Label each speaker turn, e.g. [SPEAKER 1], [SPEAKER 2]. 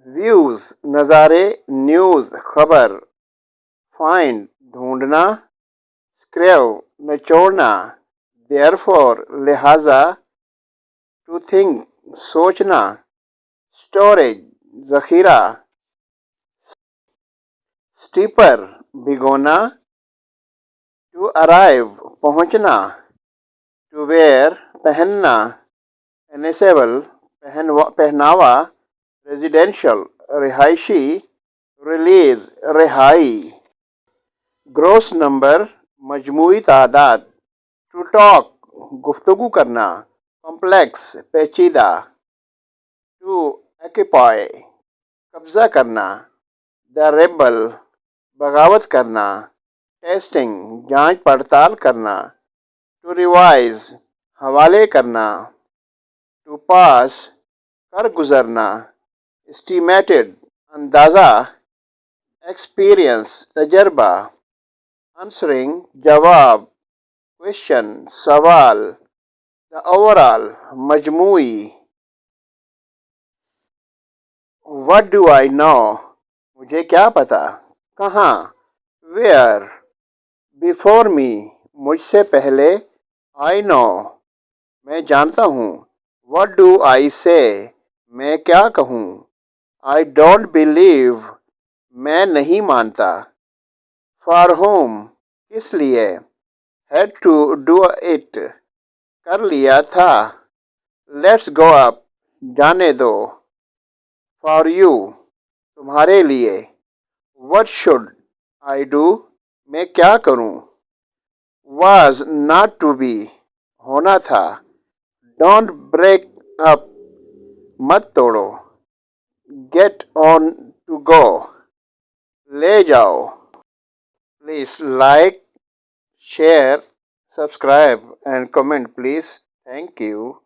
[SPEAKER 1] Views नज़ारे, news खबर, find ढूंढना, स्क्रेव निचोड़ना, देयरफॉर लिहाजा, टू थिंक सोचना, स्टोरेज जखीरा, स्टीपर भिगोना, टू अराइव पहुंचना, टू वेयर पहनना, एनेसेबल पहनावा, रेजिडेंशियल रिहायशी, रिलीज रिहाई, ग्रोस नंबर मजमूई तादाद, टू टॉक गुफ्तगू करना, कॉम्प्लेक्स पेचीदा, टू एक्यूपाई कब्जा करना, द रेबल बगावत करना, टेस्टिंग जांच पड़ताल करना, टू रिवाइज हवाले करना, टू पास कर गुजरना, एस्टिमेटेड अंदाज़ा, एक्सपीरियंस तजर्बा, आंसरिंग जवाब, क्वेश्चन सवाल, द ओवरऑल मजमूई, व्हाट डू आई नो मुझे क्या पता, कहाँ, वेयर, बिफोर मी मुझसे पहले, आई नो मैं जानता हूँ, व्हाट डू आई से मैं क्या कहूँ, आई डोंट बिलीव मैं नहीं मानता, फॉर होम किस लिए, हैड टू डू इट कर लिया था, लेट्स गो अप जाने दो, फॉर यू तुम्हारे लिए, व्हाट शुड आई डू मैं क्या करूँ, वाज नॉट टू बी होना था, डोंट ब्रेक अप मत तोड़ो, गेट ऑन टू गो ले जाओ, please like, share, subscribe and comment please. Thank you.